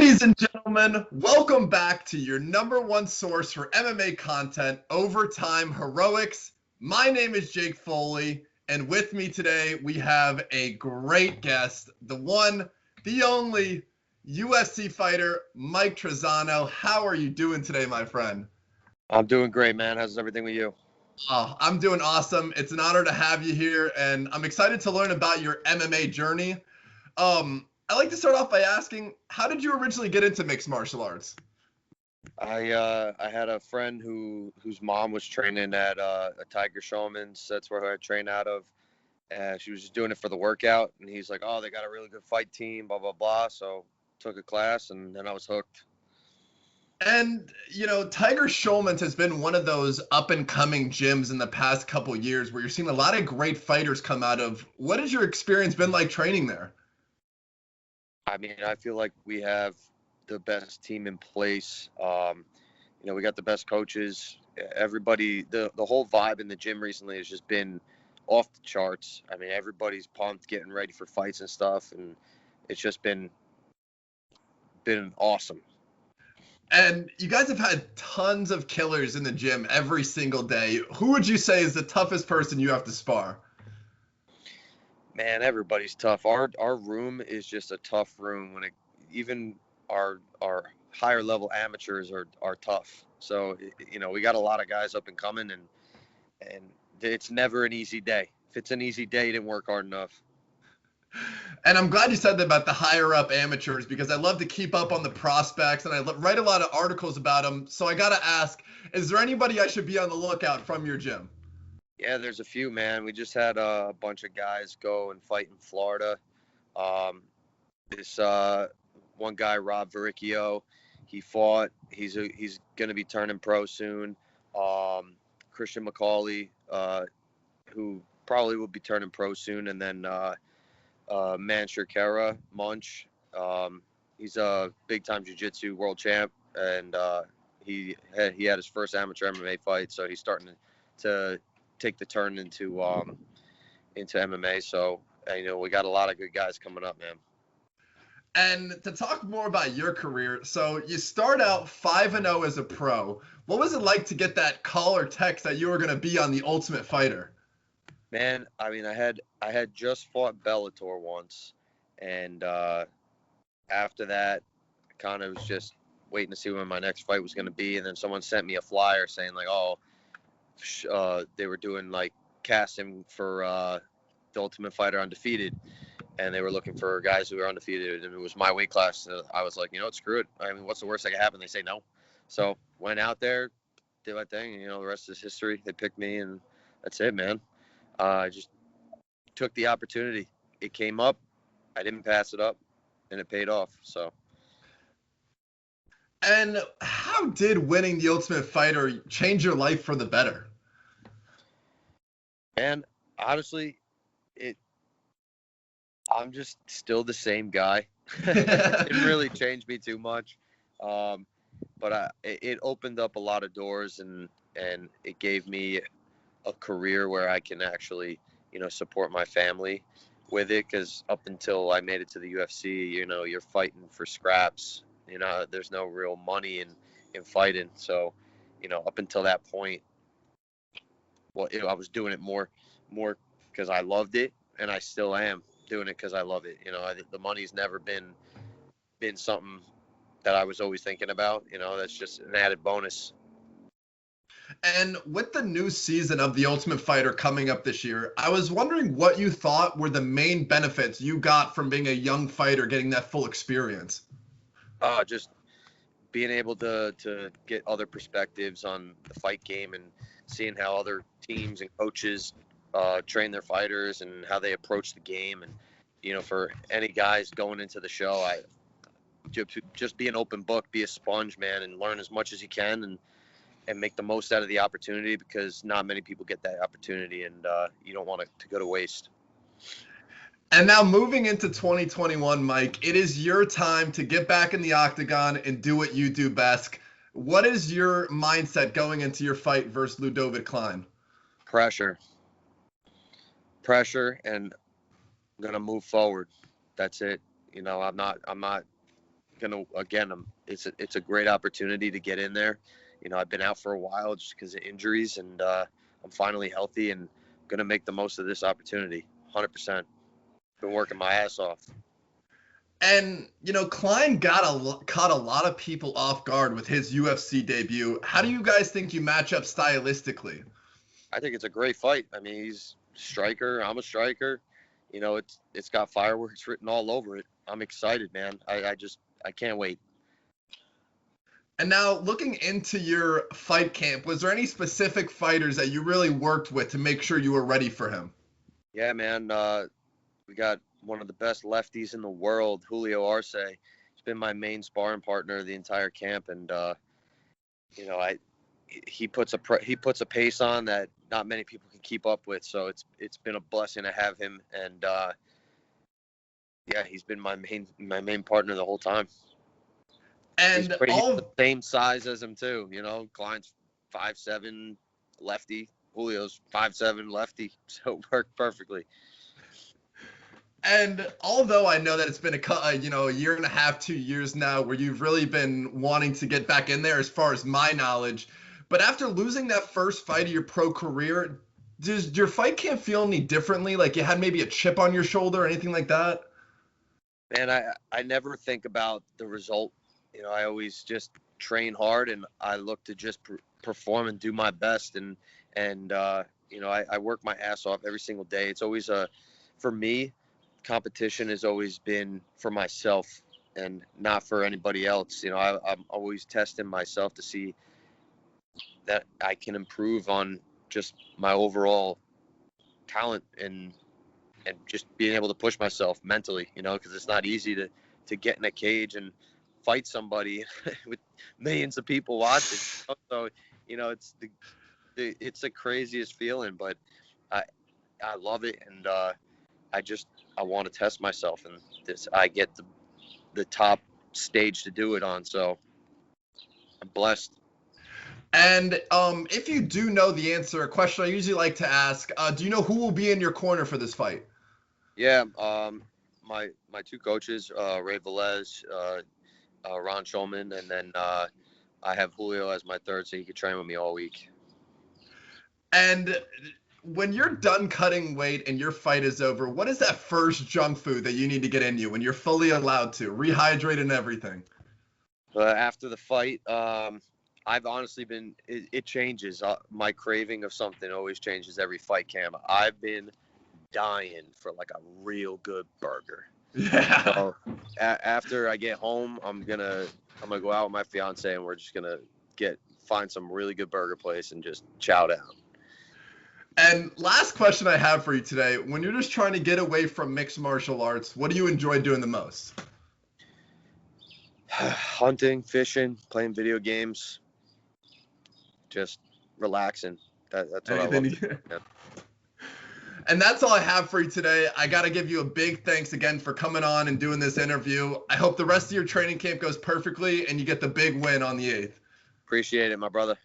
Ladies and gentlemen, welcome back to your number one source for MMA content, Overtime Heroics. My name is Jake Foley, and with me today we have a great guest, the one, the only UFC fighter, Mike Trizano. How are you doing today, my friend? I'm doing great, man. How's everything with you? Oh, I'm doing awesome. It's an honor to have you here, and I'm excited to learn about your MMA journey. I like to start off by asking, how did you originally get into mixed martial arts? I had a friend whose mom was training at a Tiger Schulman's. That's where I trained out of. She was just doing it for the workout, and he's like, "Oh, they got a really good fight team, blah blah blah." So took a class, and then I was hooked. And, Tiger Schulman's has been one of those up and coming gyms in the past couple years where you're seeing a lot of great fighters come out of. What has your experience been like training there? I mean, I feel like we have the best team in place. We got the best coaches. Everybody, the whole vibe in the gym recently has just been off the charts. I mean, everybody's pumped, getting ready for fights and stuff, and it's just been awesome. And you guys have had tons of killers in the gym every single day. Who would you say is the toughest person you have to spar? Man, everybody's tough. Our room is just a tough room. Even our higher level amateurs are tough. So we got a lot of guys up and coming, and it's never an easy day. If it's an easy day, you didn't work hard enough. And I'm glad you said that about the higher up amateurs because I love to keep up on the prospects and I write a lot of articles about them. So I got to ask, is there anybody I should be on the lookout from your gym? Yeah, there's a few, man. We just had a bunch of guys go and fight in Florida. This one guy, Rob Verricchio, he fought. He's going to be turning pro soon. Christian McCauley, who probably will be turning pro soon, and then Manshur Kara Munch. He's a big-time jiu-jitsu world champ, and he had his first amateur MMA fight, so he's starting to take the turn into MMA. So we got a lot of good guys coming up, man. And to talk more about your career, so you start out 5-0 as a pro. What was it like to get that call or text that you were going to be on The Ultimate Fighter? Man, I mean, I had just fought Bellator once, and after that, I kind of was just waiting to see when my next fight was going to be, and then someone sent me a flyer saying like, oh, they were doing like casting for the Ultimate Fighter Undefeated, and they were looking for guys who were undefeated, and it was my weight class. So I was like, screw it. I mean, what's the worst that could happen? They say no. So went out there, did my thing, and, the rest is history. They picked me, and that's it, man. I just took the opportunity. It came up. I didn't pass it up, and it paid off. So. And how did winning The Ultimate Fighter change your life for the better? And honestly, I'm just still the same guy. It didn't really change me too much, but it opened up a lot of doors, and it gave me a career where I can actually support my family with it. Because up until I made it to the UFC, you're fighting for scraps. There's no real money in fighting. So up until that point, well, I was doing it more because I loved it, and I still am doing it because I love it. The money's never been something that I was always thinking about. That's just an added bonus. And with the new season of The Ultimate Fighter coming up this year, I was wondering what you thought were the main benefits you got from being a young fighter, getting that full experience. Just being able to get other perspectives on the fight game and seeing how other teams and coaches train their fighters and how they approach the game. And, for any guys going into the show, I just be an open book, be a sponge, man, and learn as much as you can and make the most out of the opportunity, because not many people get that opportunity, and you don't want it to go to waste. And now moving into 2021, Mike, it is your time to get back in the octagon and do what you do best. What is your mindset going into your fight versus L'udovit Klein? Pressure, and I'm gonna move forward. That's it. I'm not it's a great opportunity to get in there. You know, I've been out for a while just because of injuries, and I'm finally healthy and gonna make the most of this opportunity. 100%. Been working my ass off. And, Klein caught a lot of people off guard with his UFC debut. How do you guys think you match up stylistically? I think it's a great fight. I mean, he's a striker. I'm a striker. You know, it's got fireworks written all over it. I'm excited, man. I can't wait. And now, looking into your fight camp, was there any specific fighters that you really worked with to make sure you were ready for him? Yeah, man. We got one of the best lefties in the world, Julio Arce. He's been my main sparring partner the entire camp, and you know, he puts a pace on that not many people can keep up with. So it's been a blessing to have him, and yeah, he's been my main partner the whole time. And he's the same size as him too. You know, Klein's 5'7", lefty. Julio's 5'7", lefty. So it worked perfectly. And although I know that it's been a year and a half, 2 years now where you've really been wanting to get back in there as far as my knowledge, but after losing that first fight of your pro career, does your fight camp feel any differently? Like you had maybe a chip on your shoulder or anything like that? Man, I never think about the result. You know, I always just train hard and I look to just perform and do my best. And you know, I work my ass off every single day. It's always for me, competition has always been for myself and not for anybody else. You know, I'm always testing myself to see that I can improve on just my overall talent and just being able to push myself mentally, you know, because it's not easy to get in a cage and fight somebody with millions of people watching. So, you know, it's the craziest feeling, but I love it, and I want to test myself, and I get the top stage to do it on, so I'm blessed. And if you do know the answer, a question I usually like to ask, do you know who will be in your corner for this fight? Yeah, my two coaches, Ray Velez, Ron Schulman, and then I have Julio as my third, so he could train with me all week. And when you're done cutting weight and your fight is over, what is that first junk food that you need to get in you when you're fully allowed to, rehydrate and everything? After the fight, I've honestly been, it changes. My craving of something always changes every fight camp. I've been dying for like a real good burger. Yeah. So after I get home, I'm gonna go out with my fiance and we're just gonna find some really good burger place and just chow down. And last question I have for you today, when you're just trying to get away from mixed martial arts, what do you enjoy doing the most? Hunting, fishing, playing video games, just relaxing. That's what I love. Yeah. And that's all I have for you today. I got to give you a big thanks again for coming on and doing this interview. I hope the rest of your training camp goes perfectly and you get the big win on the 8th. Appreciate it, my brother.